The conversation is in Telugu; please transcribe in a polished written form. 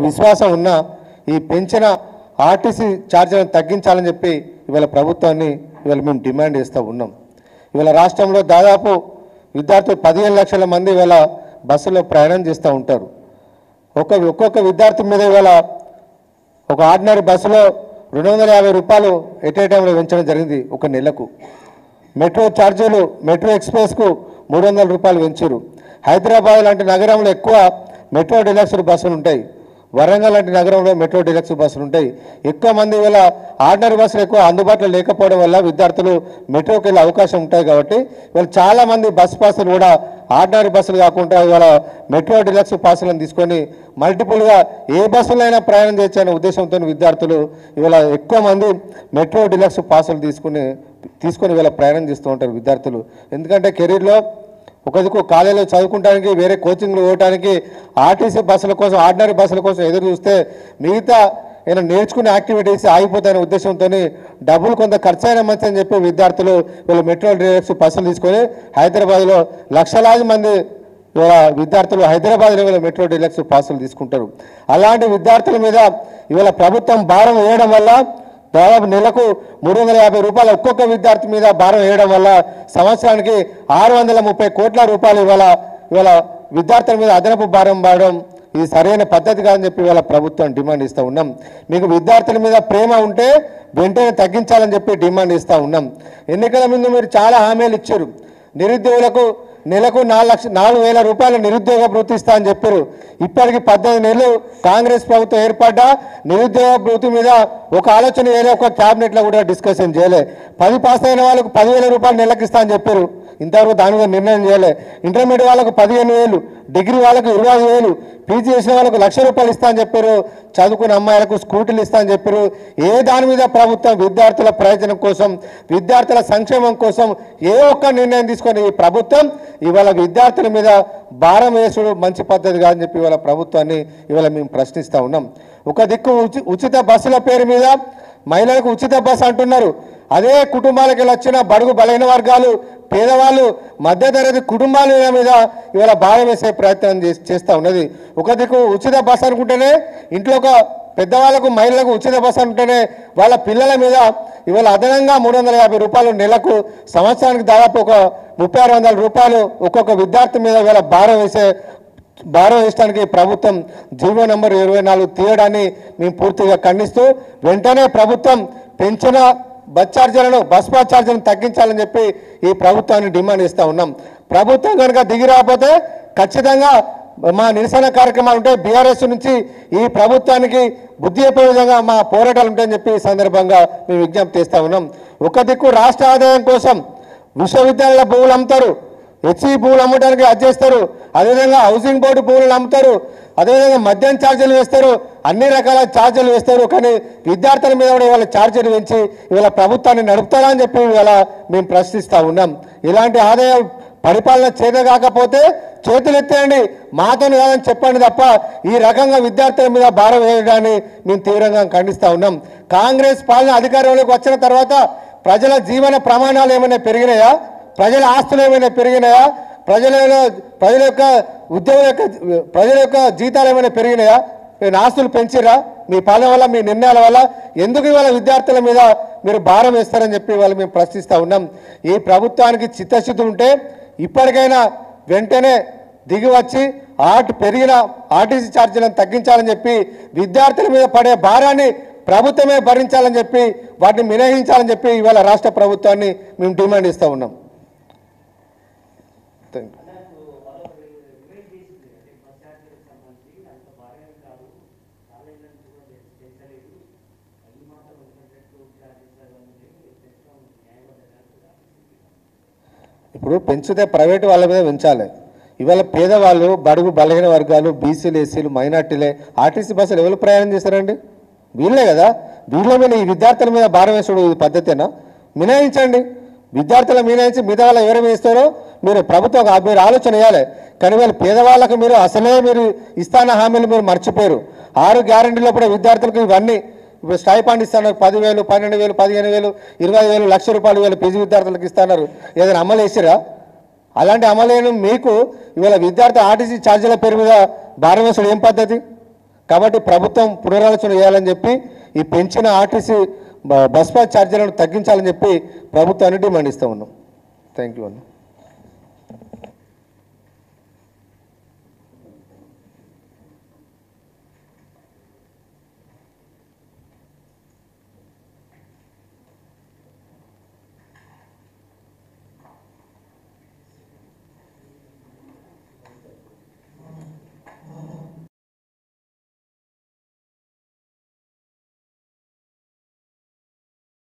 విశ్వాసం ఉన్న ఈ పెంచిన ఆర్టీసీ ఛార్జీలను తగ్గించాలని చెప్పి ఇవాళ ప్రభుత్వాన్ని ఇవాళ మేము డిమాండ్ చేస్తూ ఉన్నాం. ఇవాళ రాష్ట్రంలో దాదాపు విద్యార్థులు 15 లక్షల మంది ఇవాళ బస్సులో ప్రయాణం చేస్తూ ఉంటారు. ఒక్కొక్క విద్యార్థి మీద ఇవాళ ఒక ఆర్డినరీ బస్సులో 250 రూపాయలు ఎట్ ఏ టైంలో పెంచడం జరిగింది ఒక నెలకు. మెట్రో ఛార్జీలు మెట్రో ఎక్స్ప్రెస్కు 300 రూపాయలు పెంచారు. హైదరాబాద్ లాంటి నగరంలో ఎక్కువ మెట్రో డిలక్స్ బస్సులు ఉంటాయి. వరంగల్ లాంటి నగరంలో మెట్రో డిలక్స్ బస్సులు ఉంటాయి. ఎక్కువ మంది ఇవాళ ఆర్డినరీ బస్సులు ఎక్కువ అందుబాటులో లేకపోవడం వల్ల విద్యార్థులు మెట్రోకి వెళ్ళే అవకాశం ఉంటాయి. కాబట్టి ఇవాళ చాలామంది బస్ పాసులు కూడా ఆర్డినరీ బస్సులు కాకుండా ఇవాళ మెట్రో డిలక్స్ పాసులను తీసుకొని మల్టిపుల్గా ఏ బస్సులైనా ప్రయాణం చేయొచ్చనే ఉద్దేశంతో విద్యార్థులు ఇవాళ ఎక్కువ మంది మెట్రో డిలక్స్ పాసులు తీసుకొని ఇవాళ ప్రయాణం చేస్తూ ఉంటారు విద్యార్థులు. ఎందుకంటే కెరీర్లో ఒక దిక్కు కాలేజీలో చదువుకోవడానికి వేరే కోచింగ్లు పోవడానికి ఆర్టీసీ బస్సుల కోసం ఆర్డినరీ బస్సుల కోసం ఎదురు చూస్తే మిగతా ఏమైనా నేర్చుకునే యాక్టివిటీస్ ఆగిపోతాయనే ఉద్దేశంతో డబ్బులు కొంత ఖర్చు అయినా మంచి అని చెప్పి విద్యార్థులు వీళ్ళు మెట్రో డిలక్స్ బస్సులు తీసుకొని హైదరాబాద్లో లక్షలాది మంది విద్యార్థులు హైదరాబాద్ లెవెల్ మెట్రో డిలక్స్ పాసులు తీసుకుంటారు. అలాంటి విద్యార్థుల మీద ఇవాళ ప్రభుత్వం భారం వేయడం వల్ల దాదాపు నెలకు 350 రూపాయలు ఒక్కొక్క విద్యార్థి మీద భారం వేయడం వల్ల సంవత్సరానికి 630 కోట్ల రూపాయలు ఇవాళ విద్యార్థుల మీద అదనపు భారం పడడం ఇది సరైన పద్ధతి కాదని చెప్పి ఇవాళ ప్రభుత్వం డిమాండ్ ఇస్తూ ఉన్నాం. మీకు విద్యార్థుల మీద ప్రేమ ఉంటే వెంటనే తగ్గించాలని చెప్పి డిమాండ్ ఇస్తూ ఉన్నాం. ఎన్నికల ముందు మీరు చాలా హామీలు ఇచ్చారు. నిరుద్యోగులకు నెలకు 4,000 రూపాయల నిరుద్యోగ భృతి ఇస్తా అని చెప్పారు. ఇప్పటికి 18 నెలలు కాంగ్రెస్ ప్రభుత్వం ఏర్పడ్డా నిరుద్యోగ భృతి మీద ఒక ఆలోచన చేయలే, ఒక క్యాబినెట్లో కూడా డిస్కషన్ చేయలే. 10 పాస్ అయిన వాళ్ళకు 10,000 రూపాయలు నెలకు ఇస్తా అని చెప్పారు. ఇంతవరకు దాని మీద నిర్ణయం చేయలే. ఇంటర్మీడియట్ వాళ్ళకు 15,000, డిగ్రీ వాళ్ళకు 25,000, పీజీ చేసిన వాళ్ళకు 1,00,000 రూపాయలు ఇస్తా అని చెప్పారు. చదువుకున్న అమ్మాయిలకు స్కూటీలు ఇస్తా అని చెప్పారు. ఏ దాని మీద ప్రభుత్వం విద్యార్థుల ప్రయోజనం కోసం విద్యార్థుల సంక్షేమం కోసం ఏ ఒక్క నిర్ణయం తీసుకొని ఈ ప్రభుత్వం ఇవాళ విద్యార్థుల మీద భారం వేసుడు మంచి పద్ధతి కాదని చెప్పి ఇవాళ ప్రభుత్వాన్ని ఇవాళ మేము ప్రశ్నిస్తూ ఉన్నాం. ఒక దిక్కు ఉచిత బస్సుల పేరు మీద మహిళలకు ఉచిత బస్సు అంటున్నారు. అదే కుటుంబాలకు వచ్చిన బడుగు బలైన వర్గాలు పేదవాళ్ళు మధ్యతరగతి కుటుంబాల మీద ఇవాళ భారం వేసే ప్రయత్నం చేస్తూ ఉన్నది. ఒక దిక్కు ఉచిత బస్సు అనుకుంటేనే ఇంట్లో ఒక పెద్దవాళ్ళకు మహిళలకు ఉచిత బస్సు అంటేనే వాళ్ళ పిల్లల మీద ఇవాళ అదనంగా 350 రూపాయలు నెలకు సంవత్సరానికి దాదాపు ఒక 3,600 రూపాయలు ఒక్కొక్క విద్యార్థి మీద ఇవాళ భారం వేయడానికి ప్రభుత్వం జీవో నంబర్ 24 తీయడాన్ని మేము పూర్తిగా ఖండిస్తూ వెంటనే ప్రభుత్వం పెంచిన బస్ ఛార్జీలను తగ్గించాలని చెప్పి ఈ ప్రభుత్వాన్ని డిమాండ్ చేస్తూ ఉన్నాం. ప్రభుత్వం కనుక దిగి రాకపోతే ఖచ్చితంగా మా నిరసన కార్యక్రమాలు ఉంటాయి. బీఆర్ఎస్ నుంచి ఈ ప్రభుత్వానికి బుద్ధి చెప్పే విధంగా మా పోరాటాలు ఉంటాయని చెప్పి ఈ సందర్భంగా మేము విజ్ఞప్తి చేస్తూ ఉన్నాం. ఒక దిక్కు రాష్ట్ర ఆదాయం కోసం విశ్వవిద్యాలయాల భూములు అమ్ముతారు, హెచ్ఈ భూములు అమ్మడానికి అది చేస్తారు, అదేవిధంగా హౌసింగ్ బోర్డు భూములు అమ్ముతారు, అదేవిధంగా మద్యం ఛార్జీలు వేస్తారు, అన్ని రకాల ఛార్జీలు వేస్తారు. కానీ విద్యార్థుల మీద కూడా ఇవాళ ఛార్జీలు పెంచి ఇవాళ ప్రభుత్వాన్ని నడుపుతారా అని చెప్పి ఇవాళ మేము ప్రశ్నిస్తూ ఉన్నాం. ఇలాంటి ఆదాయం పరిపాలన చేతగాకపోతే చేతులు ఎత్తేయండి, మాతో కాదని చెప్పండి తప్ప ఈ రకంగా విద్యార్థుల మీద భారం వేయడాన్ని మేము తీవ్రంగా ఖండిస్తూ ఉన్నాం. కాంగ్రెస్ పాలన అధికారంలోకి వచ్చిన తర్వాత ప్రజల జీవన ప్రమాణాలు ఏమైనా పెరిగినాయా? ప్రజల ఆస్తులు ఏమైనా పెరిగినాయా? ప్రజల యొక్క ప్రజల యొక్క జీతాలు ఏమైనా పెరిగినాయా? ఆస్తులు పెంచిరా? మీ పాలన వల్ల మీ నిర్ణయాల వల్ల ఎందుకు ఇవాళ విద్యార్థుల మీద మీరు భారం వేస్తారని చెప్పి ఇవాళ మేము ప్రశ్నిస్తూ ఉన్నాం. ఈ ప్రభుత్వానికి చిత్తశుద్ధి ఉంటే ఇప్పటికైనా వెంటనే దిగి వచ్చి పెరిగిన ఆర్టీసీ ఛార్జీలను తగ్గించాలని చెప్పి విద్యార్థుల మీద పడే భారాన్ని ప్రభుత్వమే భరించాలని చెప్పి వాటిని మినహాయించాలని చెప్పి ఇవాళ రాష్ట్ర ప్రభుత్వాన్ని మేము డిమాండ్ ఇస్తూ ఉన్నాం. ఇప్పుడు పెంచితే ప్రైవేటు వాళ్ళ మీద పెంచాలి. ఇవాళ పేదవాళ్ళు బడుగు బలహీన వర్గాలు బీసీలు ఎస్సీలు మైనార్టీలే ఆర్టీసీ బస్సులు ఎవరు ప్రయాణం చేస్తారండి? వీళ్ళే కదా. వీళ్ళ మీద ఈ విద్యార్థుల మీద భారం వేసుడు పద్ధతేనా? మినహాయించండి. విద్యార్థుల మినహాయించి మిగతా వాళ్ళు ఎవరు వేస్తారో మీరు ప్రభుత్వం మీరు ఆలోచన చేయాలి. కానీ వీళ్ళు పేదవాళ్ళకు మీరు అసలే మీరు ఇస్తాన హామీలు మీరు మర్చిపోయారు. 6 గ్యారెంటీలో కూడా విద్యార్థులకు ఇవన్నీ ఇప్పుడు స్టైపాండ్ ఇస్తున్నారు. 10,000, 12,000, 15,000, 20,000, 1,00,000 రూపాయలు ఇవాళ పీజీ విద్యార్థులకు ఇస్తున్నారు. ఏదైనా అమలు చేసిరా? అలాంటి అమలు మీకు ఇవాళ విద్యార్థి ఆర్టీసీ ఛార్జీల పేరు మీద భారం వేసుడు ఏం పద్ధతి? కాబట్టి ప్రభుత్వం పునరాలోచన చేయాలని చెప్పి ఈ పెంచిన ఆర్టీసీ బస్ పాస్ ఛార్జీలను తగ్గించాలని చెప్పి ప్రభుత్వాన్ని డిమాండ్ ఇస్తూ ఉన్నాం. థ్యాంక్ యూ అన్న.